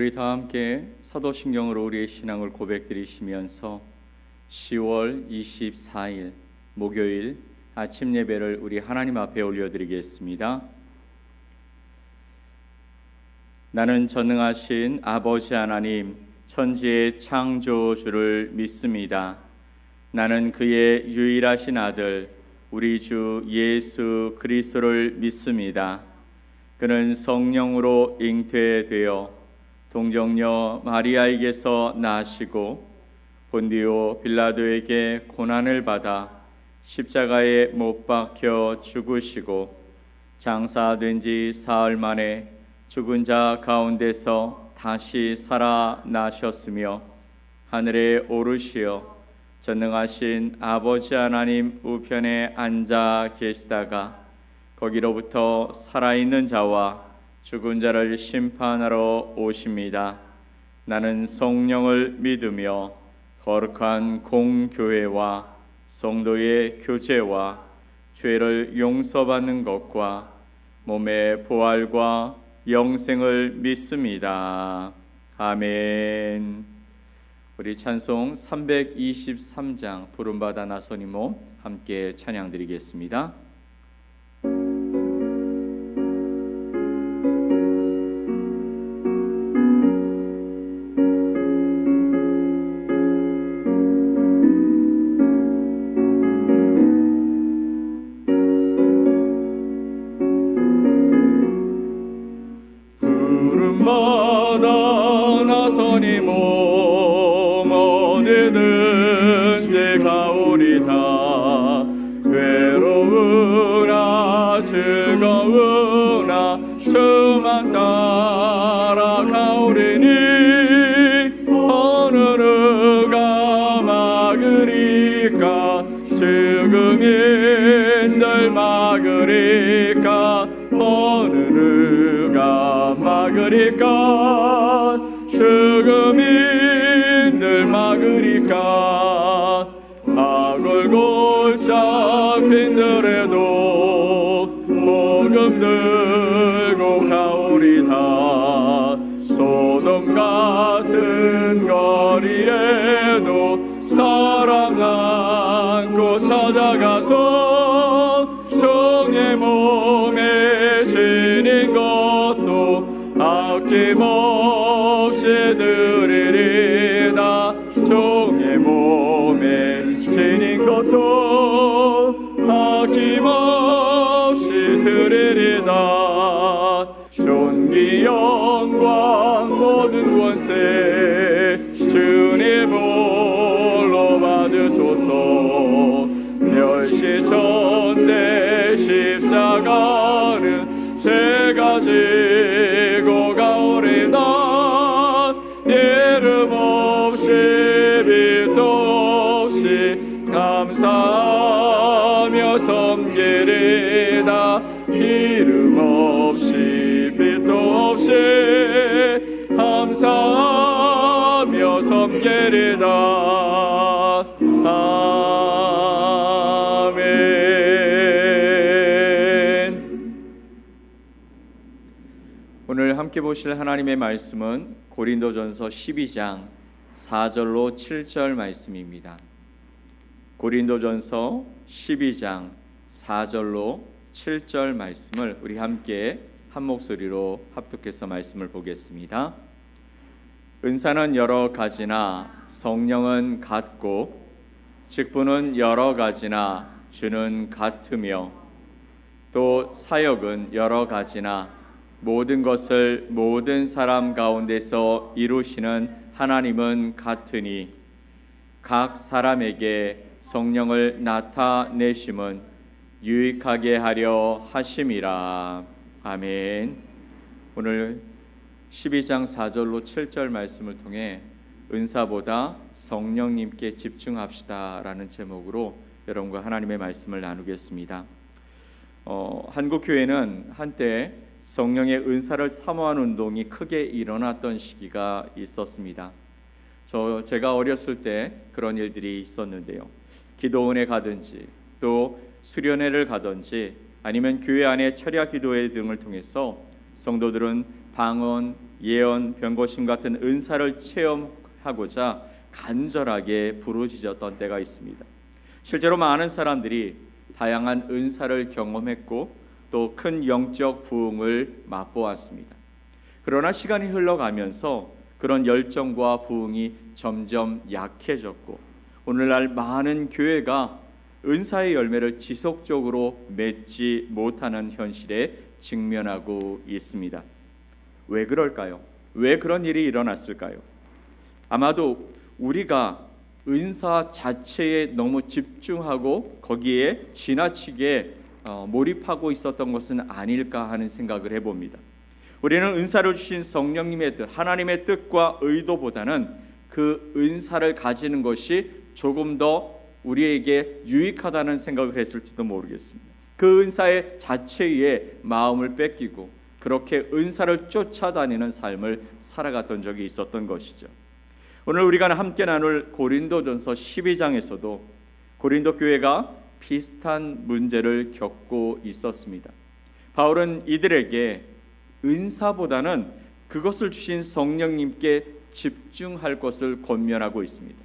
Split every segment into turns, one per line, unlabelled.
우리 다 함께 사도신경으로 우리의 신앙을 고백드리시면서 10월 24일 목요일 아침 예배를 우리 하나님 앞에 올려드리겠습니다. 나는 전능하신 아버지 하나님 천지의 창조주를 믿습니다. 나는 그의 유일하신 아들 우리 주 예수 그리스도를 믿습니다. 그는 성령으로 잉태되어 동정녀 마리아에게서 나시고 본디오 빌라도에게 고난을 받아 십자가에 못 박혀 죽으시고 장사된 지 사흘 만에 죽은 자 가운데서 다시 살아나셨으며 하늘에 오르시어 전능하신 아버지 하나님 우편에 앉아 계시다가 거기로부터 살아있는 자와 죽은 자를 심판하러 오십니다. 나는 성령을 믿으며 거룩한 공교회와 성도의 교제와 죄를 용서받는 것과 몸의 부활과 영생을 믿습니다. 아멘. 우리 찬송 323장 부름받아 나서니 몸 함께 찬양드리겠습니다. 부름받아 나서니 몸 어디든지 가오리다. 괴로우나 즐거우나 주만 따라가오리니 어느 누가 막으리까. 죽음인들 막으리까. 어느 누가 막으리까. 죽음인들 막으리까. 악을 골짝 빈들에도 복음 들고 가오리다. 소돔 같은 거리에도 사랑 안고 찾아가서 종의 몸에 지닌 것도 아낌없이 드리리다. 종의 몸에 지닌 것도 아낌없이 드리리다. 존귀 영광 모든 권세 주님 홀로 받으소서. 멸시천대 십자가는 제가 지고 가오리다. 이름 없이 빛도 없이 감사하며 섬기리다. 이름 없이 빛도 없이 감사하며 섬기리다. 아멘. 오늘 함께 보실 하나님의 말씀은 고린도전서 12장 4절로 7절 말씀입니다. 고린도전서 12장 4절로 7절 말씀을 우리 함께 한 목소리로 합독해서 말씀을 보겠습니다. 은사는 여러 가지나 성령은 같고 직분은 여러 가지나 주는 같으며 또 사역은 여러 가지나 모든 것을 모든 사람 가운데서 이루시는 하나님은 같으니 각 사람에게 성령을 나타내심은 유익하게 하려 하심이라. 아멘. 오늘 12장 4절로 7절 말씀을 통해 은사보다 성령님께 집중합시다라는 제목으로 여러분과 하나님의 말씀을 나누겠습니다. 한국교회는 한때 성령의 은사를 사모하는 운동이 크게 일어났던 시기가 있었습니다. 제가 어렸을 때 그런 일들이 있었는데요. 기도원에 가든지 또 수련회를 가든지 아니면 교회 안에 철야 기도회 등을 통해서 성도들은 방언, 예언, 병고심 같은 은사를 체험하고자 간절하게 부르짖었던 때가 있습니다. 실제로 많은 사람들이 다양한 은사를 경험했고 또 큰 영적 부흥을 맛보았습니다. 그러나 시간이 흘러가면서 그런 열정과 부흥이 점점 약해졌고 오늘날 많은 교회가 은사의 열매를 지속적으로 맺지 못하는 현실에 직면하고 있습니다. 왜 그럴까요? 왜 그런 일이 일어났을까요? 아마도 우리가 은사 자체에 너무 집중하고 거기에 지나치게 몰입하고 있었던 것은 아닐까 하는 생각을 해봅니다. 우리는 은사를 주신 성령님의 뜻, 하나님의 뜻과 의도보다는 그 은사를 가지는 것이 조금 더 우리에게 유익하다는 생각을 했을지도 모르겠습니다. 그 은사의 자체에 마음을 뺏기고 그렇게 은사를 쫓아다니는 삶을 살아갔던 적이 있었던 것이죠. 오늘 우리가 함께 나눌 고린도전서 12장에서도 고린도 교회가 비슷한 문제를 겪고 있었습니다. 바울은 이들에게 은사보다는 그것을 주신 성령님께 집중할 것을 권면하고 있습니다.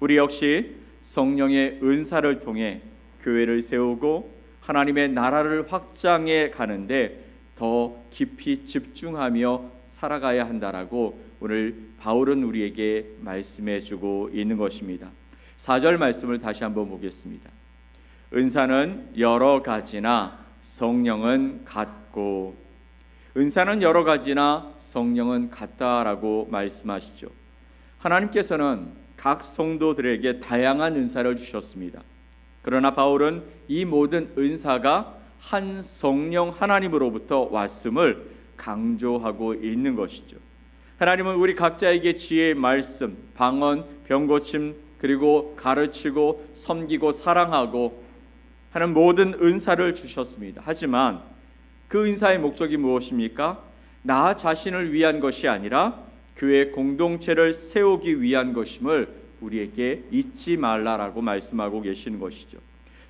우리 역시 성령의 은사를 통해 교회를 세우고 하나님의 나라를 확장해 가는데 더 깊이 집중하며 살아가야 한다라고 오늘 바울은 우리에게 말씀해 주고 있는 것입니다. 4절 말씀을 다시 한번 보겠습니다. 은사는 여러 가지나 성령은 같고, 은사는 여러 가지나 성령은 같다라고 말씀하시죠. 하나님께서는 각 성도들에게 다양한 은사를 주셨습니다. 그러나 바울은 이 모든 은사가 한 성령 하나님으로부터 왔음을 강조하고 있는 것이죠. 하나님은 우리 각자에게 지혜의 말씀, 방언, 병고침, 그리고 가르치고 섬기고 사랑하고 하는 모든 은사를 주셨습니다. 하지만 그 은사의 목적이 무엇입니까? 나 자신을 위한 것이 아니라 교회 공동체를 세우기 위한 것임을 우리에게 잊지 말라라고 말씀하고 계시는 것이죠.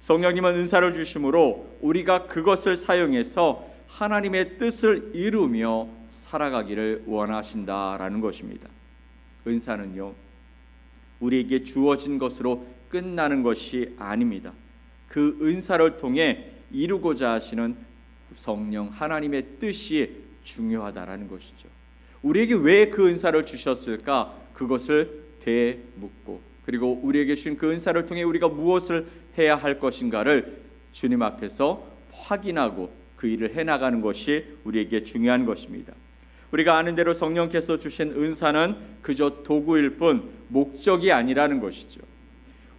성령님은 은사를 주심으로 우리가 그것을 사용해서 하나님의 뜻을 이루며 살아가기를 원하신다라는 것입니다. 은사는요, 우리에게 주어진 것으로 끝나는 것이 아닙니다. 그 은사를 통해 이루고자 하시는 성령 하나님의 뜻이 중요하다라는 것이죠. 우리에게 왜 그 은사를 주셨을까? 그것을 되묻고 그리고 우리에게 주신 그 은사를 통해 우리가 무엇을 해야 할 것인가를 주님 앞에서 확인하고 그 일을 해나가는 것이 우리에게 중요한 것입니다. 우리가 아는 대로 성령께서 주신 은사는 그저 도구일 뿐 목적이 아니라는 것이죠.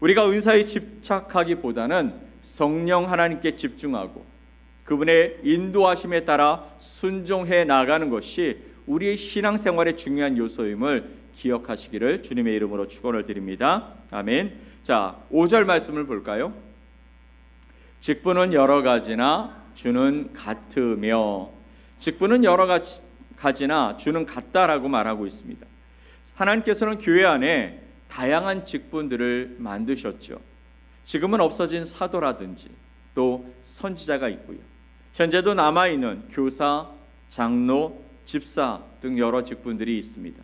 우리가 은사에 집착하기보다는 성령 하나님께 집중하고 그분의 인도하심에 따라 순종해 나가는 것이 우리의 신앙생활의 중요한 요소임을 기억하시기를 주님의 이름으로 축원을 드립니다. 아멘. 자, 5절 말씀을 볼까요? 직분은 여러 가지나 주는 같으며, 직분은 여러 가지나 주는 같다라고 말하고 있습니다. 하나님께서는 교회 안에 다양한 직분들을 만드셨죠. 지금은 없어진 사도라든지 또 선지자가 있고요. 현재도 남아있는 교사, 장로, 집사 등 여러 직분들이 있습니다.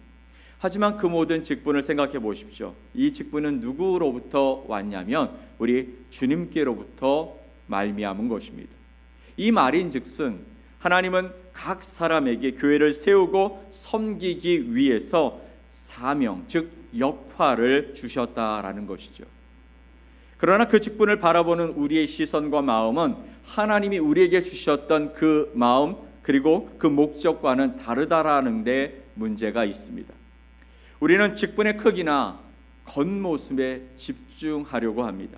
하지만 그 모든 직분을 생각해 보십시오. 이 직분은 누구로부터 왔냐면 우리 주님께로부터 말미암은 것입니다. 이 말인즉슨 하나님은 각 사람에게 교회를 세우고 섬기기 위해서 사명, 즉 역할을 주셨다라는 것이죠. 그러나 그 직분을 바라보는 우리의 시선과 마음은 하나님이 우리에게 주셨던 그 마음 그리고 그 목적과는 다르다라는 데 문제가 있습니다. 우리는 직분의 크기나 겉모습에 집중하려고 합니다.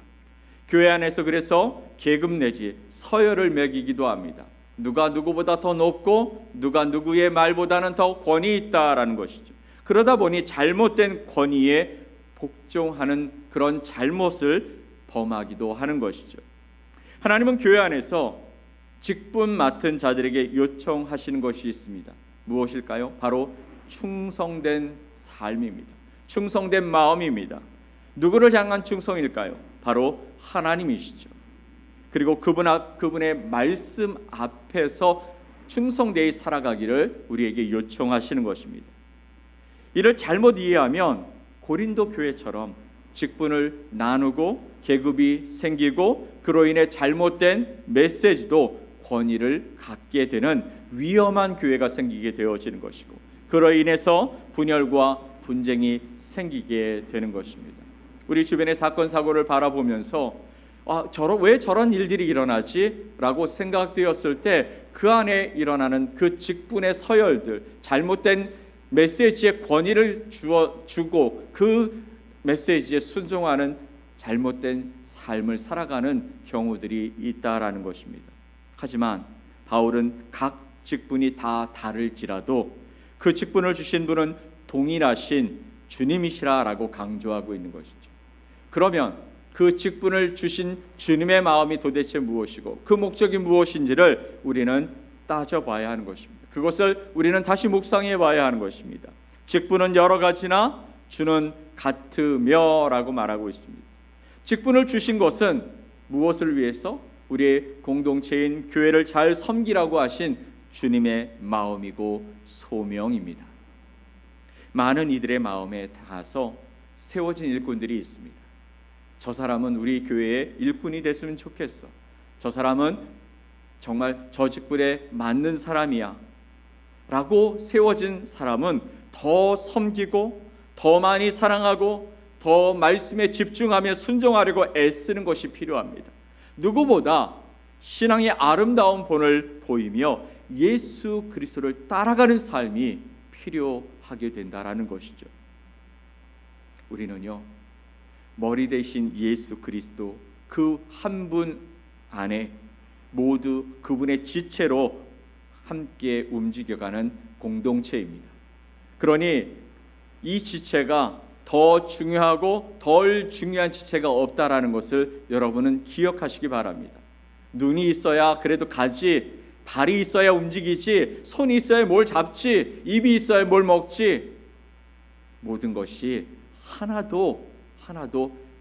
교회 안에서 그래서 계급 내지 서열을 매기기도 합니다. 누가 누구보다 더 높고 누가 누구의 말보다는 더 권위 있다라는 것이죠. 그러다 보니 잘못된 권위에 복종하는 그런 잘못을 범하기도 하는 것이죠. 하나님은 교회 안에서 직분 맡은 자들에게 요청하시는 것이 있습니다. 무엇일까요? 바로 충성된 삶입니다. 충성된 마음입니다. 누구를 향한 충성일까요? 바로 하나님이시죠. 그리고 그분의 말씀 앞에서 충성되이 살아가기를 우리에게 요청하시는 것입니다. 이를 잘못 이해하면 고린도 교회처럼 직분을 나누고 계급이 생기고 그로 인해 잘못된 메시지도 권위를 갖게 되는 위험한 교회가 생기게 되어지는 것이고, 그로 인해서 분열과 분쟁이 생기게 되는 것입니다. 우리 주변의 사건 사고를 바라보면서 왜 저런 일들이 일어나지? 라고 생각되었을 때 그 안에 일어나는 그 직분의 서열들, 잘못된 메시지의 권위를 주고 그 메시지에 순종하는 잘못된 삶을 살아가는 경우들이 있다라는 것입니다. 하지만 바울은 각 직분이 다 다를지라도 그 직분을 주신 분은 동일하신 주님이시라라고 강조하고 있는 것이죠. 그러면 그 직분을 주신 주님의 마음이 도대체 무엇이고 그 목적이 무엇인지를 우리는 따져봐야 하는 것입니다. 그것을 우리는 다시 묵상해 봐야 하는 것입니다. 직분은 여러 가지나 주는 같으며 라고 말하고 있습니다. 직분을 주신 것은 무엇을 위해서? 우리의 공동체인 교회를 잘 섬기라고 하신 주님의 마음이고 소명입니다. 많은 이들의 마음에 닿아서 세워진 일꾼들이 있습니다. 저 사람은 우리 교회의 일꾼이 됐으면 좋겠어. 저 사람은 정말 저 직분에 맞는 사람이야 라고 세워진 사람은 더 섬기고 더 많이 사랑하고 더 말씀에 집중하며 순종하려고 애쓰는 것이 필요합니다. 누구보다 신앙의 아름다운 본을 보이며 예수 그리스도를 따라가는 삶이 필요하게 된다라는 것이죠. 우리는요, 머리 대신 예수 그리스도 그 한 분 안에 모두 그분의 지체로 함께 움직여가는 공동체입니다. 그러니 이 지체가 더 중요하고 덜 중요한 지체가 없다라는 것을 여러분은 기억하시기 바랍니다. 눈이 있어야 그래도 가지, 발이 있어야 움직이지, 손이 있어야 뭘 잡지, 입이 있어야 뭘 먹지, 모든 것이 하나도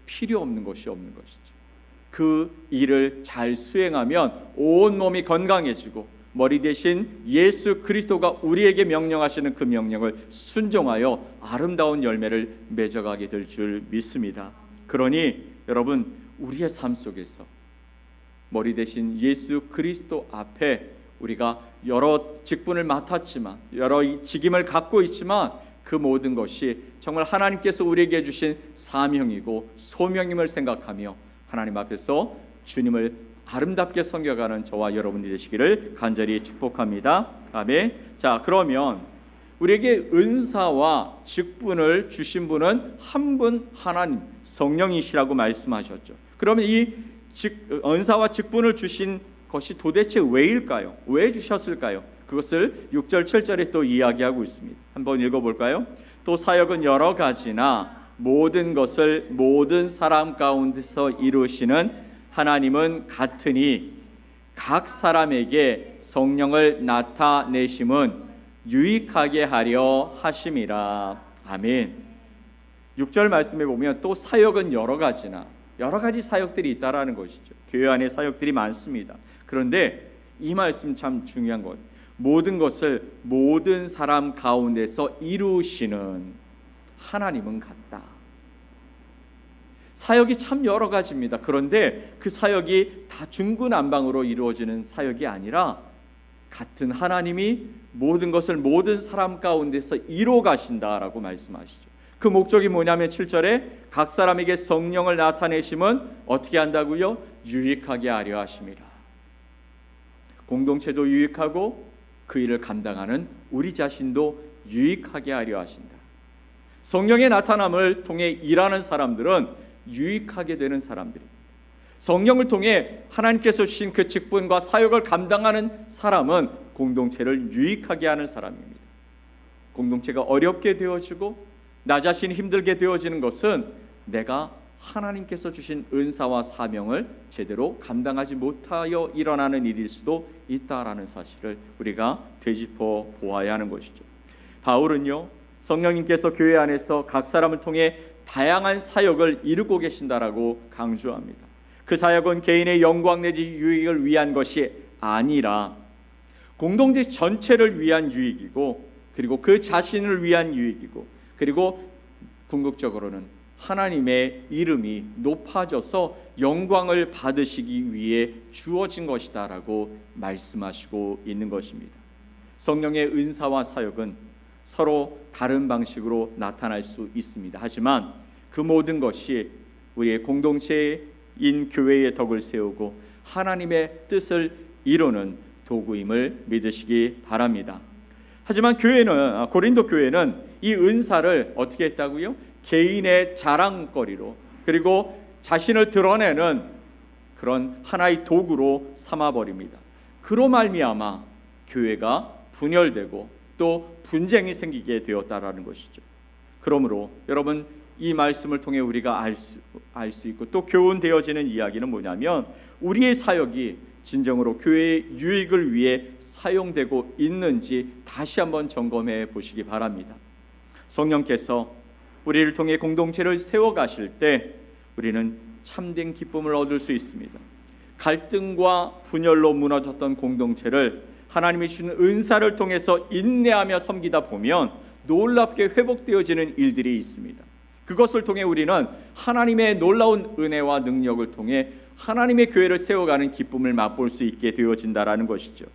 필요 없는 것이 없는 것이죠. 그 일을 잘 수행하면 온 몸이 건강해지고 머리 대신 예수 그리스도가 우리에게 명령하시는 그 명령을 순종하여 아름다운 열매를 맺어가게 될 줄 믿습니다. 그러니 여러분, 우리의 삶 속에서 머리 대신 예수 그리스도 앞에 우리가 여러 직분을 맡았지만, 여러 직임을 갖고 있지만 그 모든 것이 정말 하나님께서 우리에게 주신 사명이고 소명임을 생각하며 하나님 앞에서 주님을 아름답게 섬겨가는 저와 여러분이 되시기를 간절히 축복합니다. 아멘. 자, 그러면 우리에게 은사와 직분을 주신 분은 한 분 하나님 성령이시라고 말씀하셨죠. 그러면 이 은사와 직분을 주신 것이 도대체 왜일까요? 왜 주셨을까요? 그것을 6절 7절에 또 이야기하고 있습니다. 한번 읽어볼까요? 또 사역은 여러 가지나 모든 것을 모든 사람 가운데서 이루시는 하나님은 같으니 각 사람에게 성령을 나타내심은 유익하게 하려 하심이라. 아멘. 6절 말씀에 보면 또 사역은 여러 가지나, 여러 가지 사역들이 있다라는 것이죠. 교회 안에 사역들이 많습니다. 그런데 이 말씀 참 중요한 것, 모든 것을 모든 사람 가운데서 이루시는 하나님은 같다. 사역이 참 여러 가지입니다. 그런데 그 사역이 다 중구난방으로 이루어지는 사역이 아니라 같은 하나님이 모든 것을 모든 사람 가운데서 이루어 가신다라고 말씀하시죠. 그 목적이 뭐냐면 7절에 각 사람에게 성령을 나타내심은 어떻게 한다고요? 유익하게 하려 하심이라. 공동체도 유익하고 그 일을 감당하는 우리 자신도 유익하게 하려 하신다. 성령의 나타남을 통해 일하는 사람들은 유익하게 되는 사람들입니다. 성령을 통해 하나님께서 주신 그 직분과 사역을 감당하는 사람은 공동체를 유익하게 하는 사람입니다. 공동체가 어렵게 되어지고 나 자신이 힘들게 되어지는 것은 내가 하나님께서 주신 은사와 사명을 제대로 감당하지 못하여 일어나는 일일 수도 있다라는 사실을 우리가 되짚어 보아야 하는 것이죠. 바울은요, 성령님께서 교회 안에서 각 사람을 통해 다양한 사역을 이루고 계신다라고 강조합니다. 그 사역은 개인의 영광 내지 유익을 위한 것이 아니라 공동체 전체를 위한 유익이고, 그리고 그 자신을 위한 유익이고, 그리고 궁극적으로는 하나님의 이름이 높아져서 영광을 받으시기 위해 주어진 것이다라고 말씀하시고 있는 것입니다. 성령의 은사와 사역은 서로 다른 방식으로 나타날 수 있습니다. 하지만 그 모든 것이 우리의 공동체인 교회의 덕을 세우고 하나님의 뜻을 이루는 도구임을 믿으시기 바랍니다. 하지만 고린도 교회는 이 은사를 어떻게 했다고요? 개인의 자랑거리로, 그리고 자신을 드러내는 그런 하나의 도구로 삼아버립니다. 그로 말미암아 교회가 분열되고 또 분쟁이 생기게 되었다라는 것이죠. 그러므로 여러분, 이 말씀을 통해 우리가 알 수 있고 또 교훈되어지는 이야기는 뭐냐면, 우리의 사역이 진정으로 교회의 유익을 위해 사용되고 있는지 다시 한번 점검해 보시기 바랍니다. 성령께서 우리를 통해 공동체를 세워가실 때 우리는 참된 기쁨을 얻을 수 있습니다. 갈등과 분열로 무너졌던 공동체를 하나님이 주신 은사를 통해서 인내하며 섬기다 보면 놀랍게 회복되어지는 일들이 있습니다. 그것을 통해 우리는 하나님의 놀라운 은혜와 능력을 통해 하나님의 교회를 세워가는 기쁨을 맛볼 수 있게 되어진다라는 것이죠.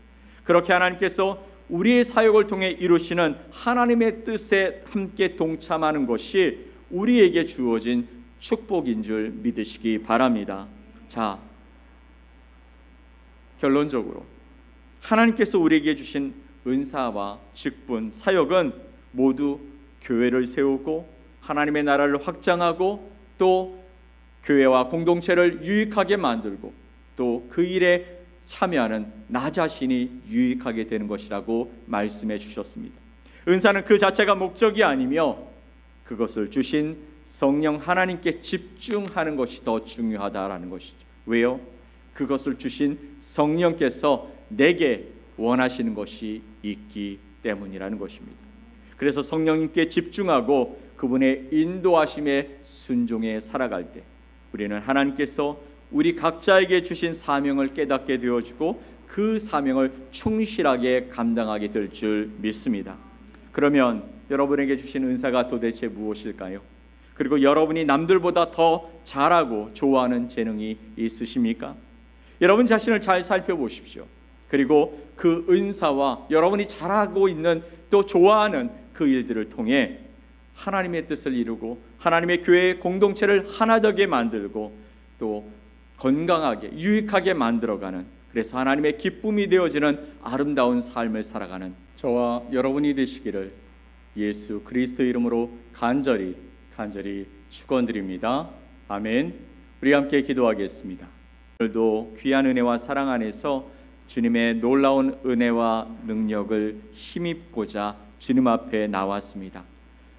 그렇게 하나님께서 우리의 사역을 통해 이루시는 하나님의 뜻에 함께 동참하는 것이 우리에게 주어진 축복인 줄 믿으시기 바랍니다. 자, 결론적으로 하나님께서 우리에게 주신 은사와 직분, 사역은 모두 교회를 세우고 하나님의 나라를 확장하고 또 교회와 공동체를 유익하게 만들고 또 그 일에 참여하는 나 자신이 유익하게 되는 것이라고 말씀해 주셨습니다. 은사는 그 자체가 목적이 아니며 그것을 주신 성령 하나님께 집중하는 것이 더 중요하다라는 것이죠. 왜요? 그것을 주신 성령께서 내게 원하시는 것이 있기 때문이라는 것입니다. 그래서 성령님께 집중하고 그분의 인도하심에 순종해 살아갈 때 우리는 하나님께서 우리 각자에게 주신 사명을 깨닫게 되어지고 그 사명을 충실하게 감당하게 될 줄 믿습니다. 그러면 여러분에게 주신 은사가 도대체 무엇일까요? 그리고 여러분이 남들보다 더 잘하고 좋아하는 재능이 있으십니까? 여러분 자신을 잘 살펴보십시오. 그리고 그 은사와 여러분이 잘하고 있는 또 좋아하는 그 일들을 통해 하나님의 뜻을 이루고 하나님의 교회의 공동체를 하나 되게 만들고 또 건강하게 유익하게 만들어가는, 그래서 하나님의 기쁨이 되어지는 아름다운 삶을 살아가는 저와 여러분이 되시기를 예수 그리스도 이름으로 간절히 축원드립니다. 아멘. 우리 함께 기도하겠습니다. 오늘도 귀한 은혜와 사랑 안에서 주님의 놀라운 은혜와 능력을 힘입고자 주님 앞에 나왔습니다.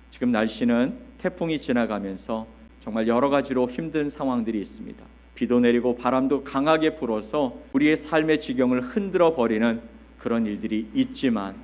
지금 날씨는 태풍이 지나가면서 정말 여러 가지로 힘든 상황들이 있습니다. 비도 내리고 바람도 강하게 불어서 우리의 삶의 지경을 흔들어 버리는 그런 일들이 있지만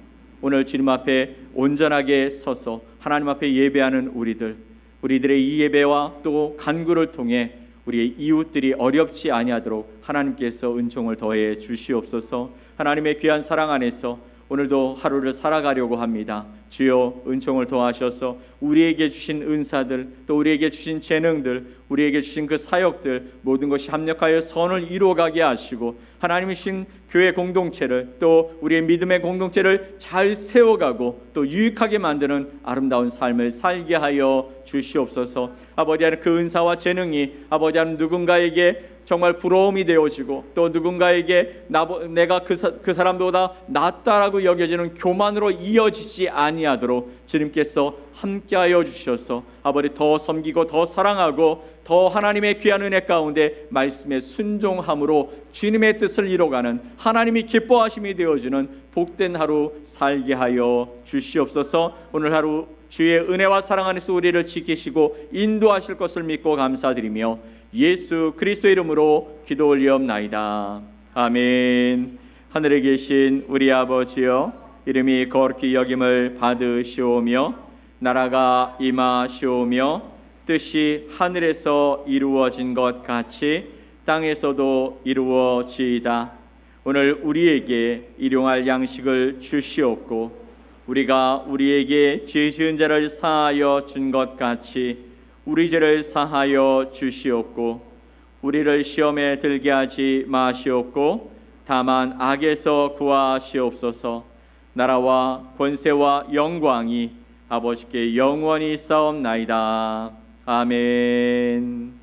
오늘 주님 앞에 온전하게 서서 하나님 앞에 예배하는 우리들의 이 예배와 또 간구를 통해 우리의 이웃들이 어렵지 아니하도록 하나님께서 은총을 더해 주시옵소서. 하나님의 귀한 사랑 안에서 오늘도 하루를 살아가려고 합니다. 주여 은총을 더하셔서 우리에게 주신 은사들, 또 우리에게 주신 재능들, 우리에게 주신 그 사역들 모든 것이 합력하여 선을 이루어가게 하시고 하나님이 주신 교회 공동체를 또 우리의 믿음의 공동체를 잘 세워가고 또 유익하게 만드는 아름다운 삶을 살게 하여 주시옵소서. 아버지 하나님, 그 은사와 재능이 아버지 하나님 누군가에게 정말 부러움이 되어지고 또 누군가에게 내가 그 사람보다 낫다라고 여겨지는 교만으로 이어지지 아니하도록 주님께서 함께하여 주셔서 아버지 더 섬기고 더 사랑하고 더 하나님의 귀한 은혜 가운데 말씀에 순종함으로 주님의 뜻을 이뤄가는 하나님이 기뻐하심이 되어지는 복된 하루 살게 하여 주시옵소서. 오늘 하루 주의 은혜와 사랑 안에서 우리를 지키시고 인도하실 것을 믿고 감사드리며 예수 그리스도 이름으로 기도 올리옵나이다. 아멘. 하늘에 계신 우리 아버지여, 이름이 거룩히 여김을 받으시오며 나라가 임하시오며 뜻이 하늘에서 이루어진 것 같이 땅에서도 이루어지이다. 오늘 우리에게 일용할 양식을 주시옵고 우리가 우리에게 죄 지은 자를 사하여 준 것 같이 우리 죄를 사하여 주시옵고 우리를 시험에 들게 하지 마시옵고 다만 악에서 구하시옵소서. 나라와 권세와 영광이 아버지께 영원히 싸움나이다. 아멘.